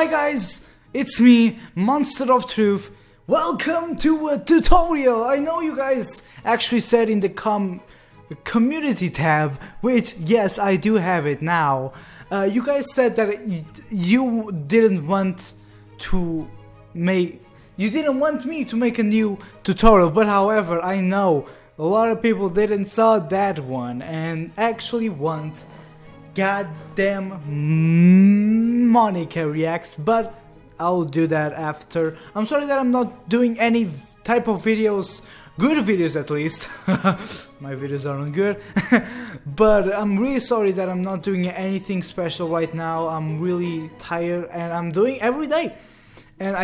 Hi guys, it's me, Monster of Truth. Welcome to a tutorial. I know you guys actually said in the community tab, which yes, I do have it now. You guys said that you didn't want me to make a new tutorial, but however, I know a lot of people didn't saw that one and actually want goddamn Monica reacts, but I'll do that after. I'm sorry that I'm not doing any type of videos, good videos at least. My videos aren't good. But I'm really sorry that I'm not doing anything special right now. I'm really tired and I'm doing every day. And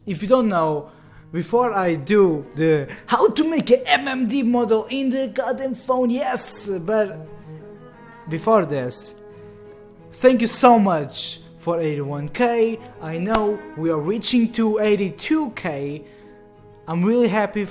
if you don't know, before I do the how to make an MMD model in the goddamn phone, yes, but before this, thank you so much for 81k. I know we are reaching to 82k. I'm really happy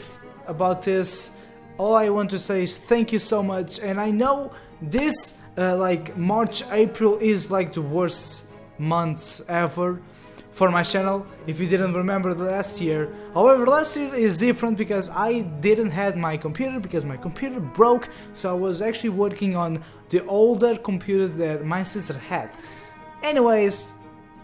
about this. All I want to say is thank you so much. And I know this like March, April is like the worst months ever for my channel, if you didn't remember the last year. However, last year is different because I didn't have my computer, because my computer broke, so I was actually working on the older computer that my sister had. Anyways,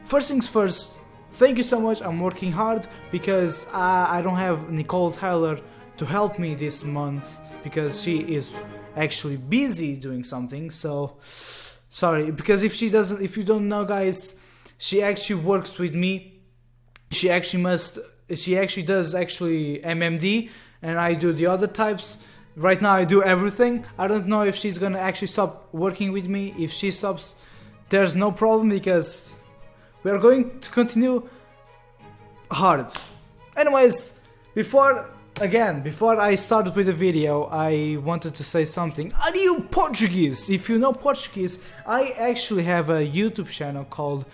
first things first, thank you so much. I'm working hard because I don't have Nicole Tyler to help me this month because she is actually busy doing something. So sorry, because if you don't know, guys, she actually works with me. She actually does MMD, and I do the other types. Right now I do everything. I don't know if she's gonna actually stop working with me. If she stops, there's no problem because we are going to continue hard. Anyways, before I started with the video, I wanted to say something. Are you Portuguese? If you know Portuguese, I actually have a YouTube channel called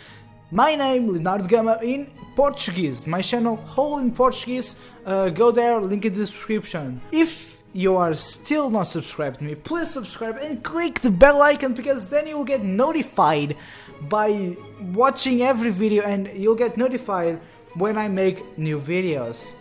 My Name Leonardo Gama in Portuguese. My channel whole in Portuguese. Go there, link in the description. If you are still not subscribed to me, please subscribe and click the bell icon, because then you will get notified by watching every video, and you'll get notified when I make new videos.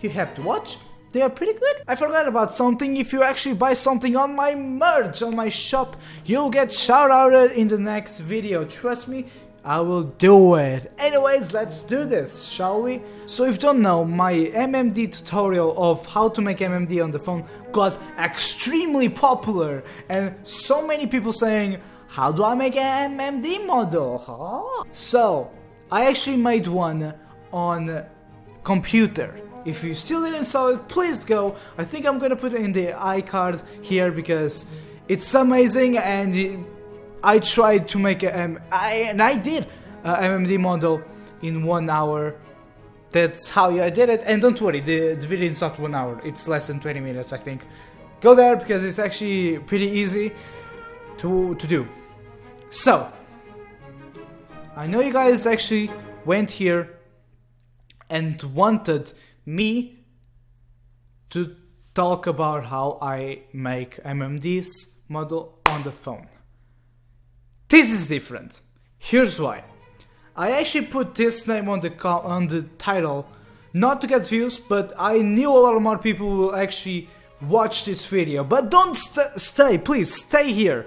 You have to watch. They are pretty good. I forgot about something. If you actually buy something on my merch, on my shop, you'll get shout outed in the next video. Trust me, I will do it. Anyways, let's do this, shall we? So if you don't know, my MMD tutorial of how to make MMD on the phone got extremely popular, and so many people saying, how do I make an MMD model? Huh? So I actually made one on computer. If you still didn't saw it, please go. I think I'm gonna put it in the iCard here because it's amazing, and I tried to make I did a MMD model in 1 hour. That's how I did it. And don't worry, the video is not 1 hour. It's less than 20 minutes, I think. Go there because it's actually pretty easy to do. So I know you guys actually went here and wanted me to talk about how I make MMD's model on the phone. This is different. Here's why. I actually put this name on the title not to get views, but I knew a lot more people will actually watch this video. But don't stay, please stay here.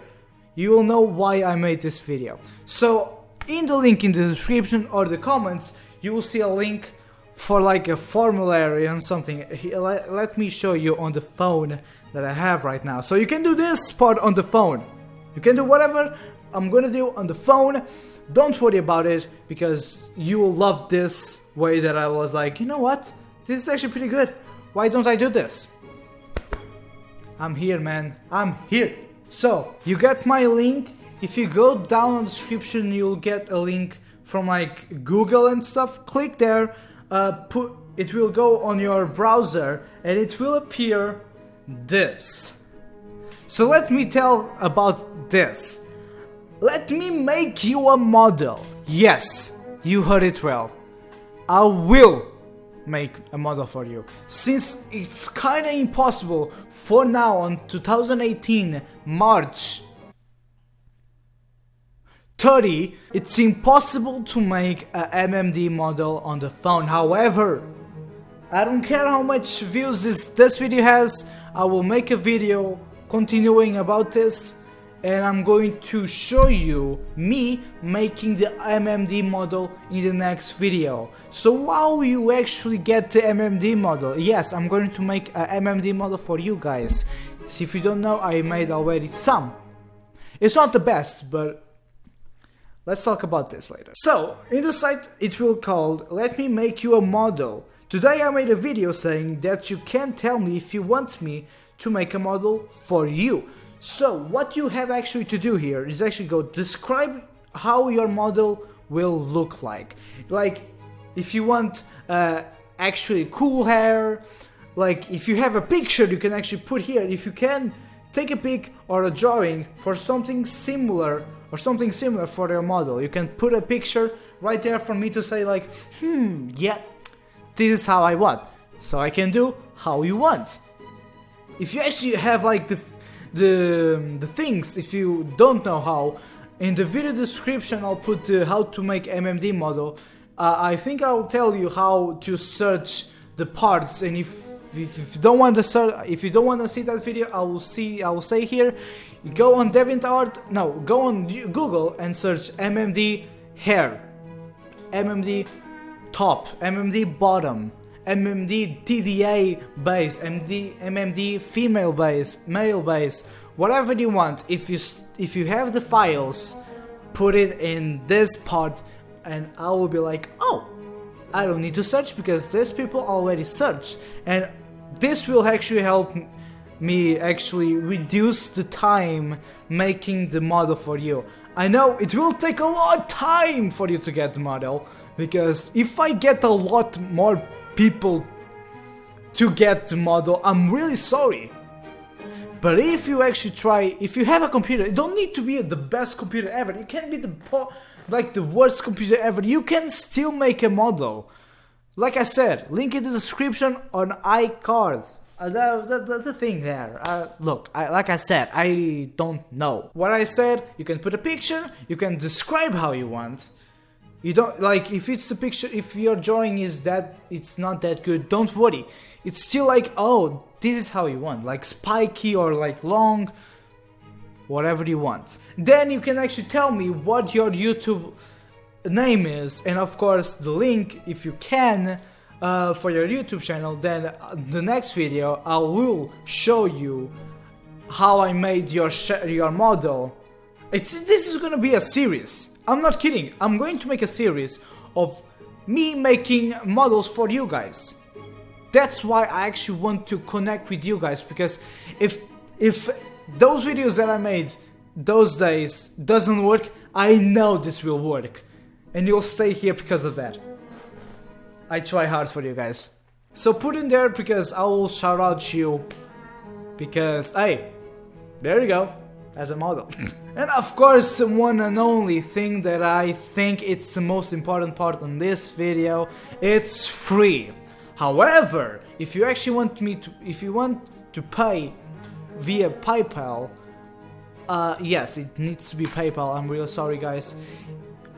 You will know why I made this video. So in the link in the description or the comments, you will see a link for like a formulary and something. Let me show you on the phone that I have right now. So you can do this part on the phone. You can do whatever I'm gonna do on the phone. Don't worry about it, because you will love this way that I was like, you know what? This is actually pretty good. Why don't I do this? I'm here, man. I'm here. So you get my link. If you go down in the description, you'll get a link from like Google and stuff. Click there. It will go on your browser and it will appear this. So let me tell about this. Let me make you a model. Yes, you heard it well. I will make a model for you. Since it's kinda impossible for now on 2018 March 30, it's impossible to make a MMD model on the phone. However, I don't care how much views this video has, I will make a video continuing about this, and I'm going to show you me making the MMD model in the next video. So how you actually get the MMD model? Yes, I'm going to make a MMD model for you guys. So if you don't know, I made already some. It's not the best, but let's talk about this later. So in the site it will called Let Me Make You a Model. Today I made a video saying that you can tell me if you want me to make a model for you. So what you have actually to do here is actually go describe how your model will look like. Like if you want actually cool hair, like if you have a picture you can actually put here. If you can take a pic or a drawing for something similar for your model, you can put a picture right there for me to say like, yeah, this is how I want. So I can do how you want. If you actually have like the things, if you don't know how, in the video description I'll put how to make MMD model. I think I'll tell you how to search the parts, and if you don't want to see that video, I will say here, you go on DeviantArt, no, go on Google and search MMD hair, MMD top, MMD bottom, MMD TDA base, MMD female base, male base, whatever you want. If you have the files, put it in this part, and I will be like, oh, I don't need to search because these people already searched, and this will actually help me actually reduce the time making the model for you. I know it will take a lot of time for you to get the model, because if I get a lot more people to get the model, I'm really sorry. But if you actually try, if you have a computer, it don't need to be the best computer ever. It can be the worst computer ever. You can still make a model. Like I said, link in the description on iCard. The thing there. Look, like I said, I don't know. What I said, you can put a picture, you can describe how you want. You don't, like, if it's the picture, if your drawing is that, it's not that good, don't worry. It's still like, oh, this is how you want, like spiky or like long, whatever you want. Then you can actually tell me what your YouTube name is, and of course the link, if you can, for your YouTube channel. Then the next video I will show you how I made your model. This is gonna be a series. I'm not kidding. I'm going to make a series of me making models for you guys. That's why I actually want to connect with you guys, because if those videos that I made those days doesn't work, I know this will work, and you'll stay here because of that. I try hard for you guys. So put in there, because I will shout out you, because hey, there you go, as a model. And of course, the one and only thing that I think it's the most important part on this video, it's free. However, if you actually want to pay via PayPal, yes, it needs to be PayPal. I'm really sorry, guys.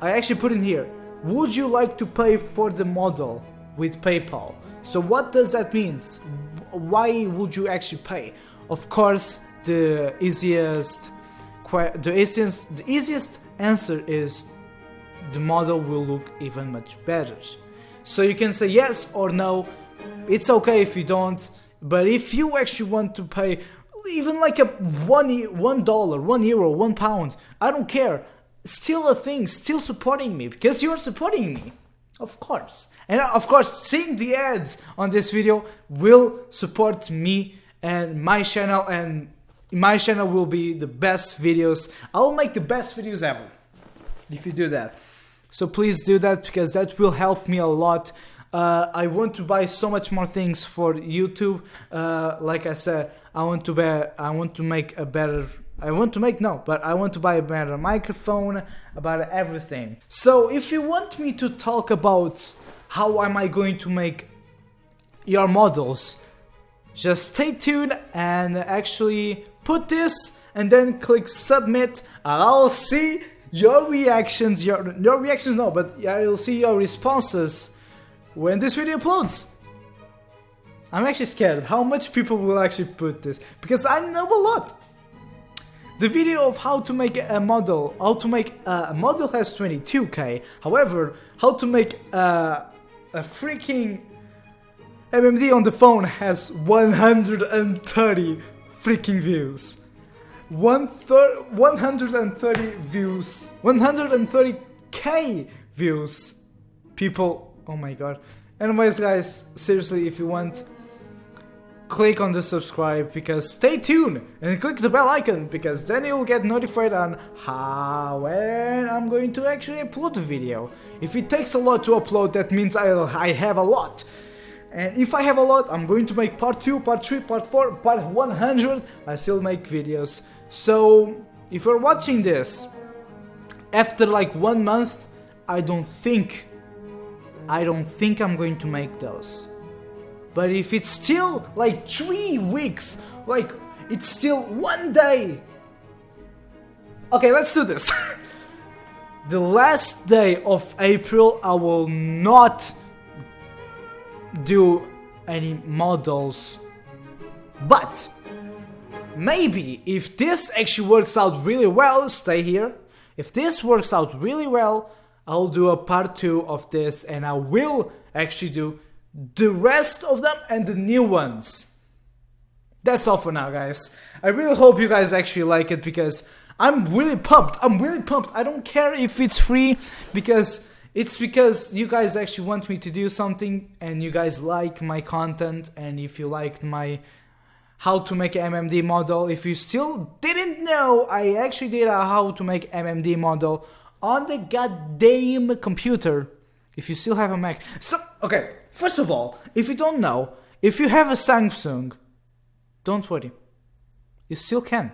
I actually put in here, would you like to pay for the model with PayPal? So what does that mean? Why would you actually pay? Of course, the easiest answer is the model will look even much better. So you can say yes or no. It's okay if you don't, but if you actually want to pay even like a $1, €1, £1, I don't care. Still a thing, still supporting me, because you're supporting me, of course. And of course, seeing the ads on this video will support me and my channel, and my channel will be the best videos. I will make the best videos ever if you do that. So please do that, because that will help me a lot. I want to buy so much more things for YouTube. Like I said, I want to buy a better microphone, about everything. So if you want me to talk about how am I going to make your models, just stay tuned and actually put this and then click submit, and I'll see your reactions, your reactions no, but I will see your responses when this video uploads. I'm actually scared how much people will actually put this, because I know a lot. The video of how to make a model, a model has 22k, however, how to make a freaking MMD on the phone has 130 freaking views. 130 views, 130k views. People, oh my god. Anyways guys, seriously, if you want, click on the subscribe, because stay tuned and click the bell icon, because then you'll get notified on when I'm going to actually upload the video. If it takes a lot to upload, that means I have a lot. And if I have a lot, I'm going to make part 2, part 3, part 4, part 100. I still make videos. So if you're watching this after like 1 month, I don't think I'm going to make those. But if it's still like 3 weeks, like it's still 1 day. Okay, let's do this. The last day of April, I will not do any models. But maybe if this actually works out really well, stay here. If this works out really well, I'll do a part 2 of this, and I will actually do the rest of them and the new ones. That's all for now, guys. I really hope you guys actually like it, because I'm really pumped. I don't care if it's free, because it's because you guys actually want me to do something, and you guys like my content, and if you liked my how to make an MMD model, if you still didn't know, I actually did a how to make MMD model on the goddamn computer. If you still have a Mac. So, okay, first of all, if you don't know, if you have a Samsung, don't worry. You still can.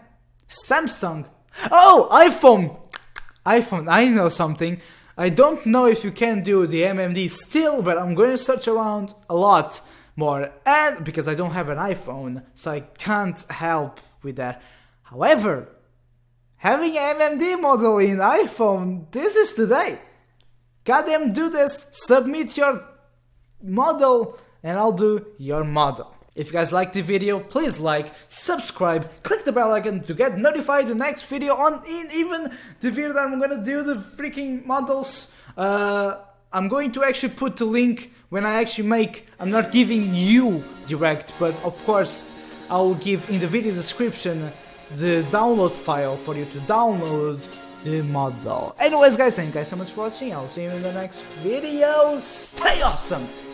Samsung. Oh, iPhone, I know something. I don't know if you can do the MMD still, but I'm going to search around a lot more, and because I don't have an iPhone, so I can't help with that. However, having an MMD model in iPhone, this is today. Goddamn, do this, submit your model, and I'll do your model. If you guys liked the video, please like, subscribe, click the bell icon to get notified the next video even the video that I'm gonna do the freaking models. I'm going to actually put the link when I actually make. I'm not giving you direct, but of course I'll give in the video description the download file for you to download the model. Anyways guys, thank you guys so much for watching. I'll see you in the next video. Stay awesome!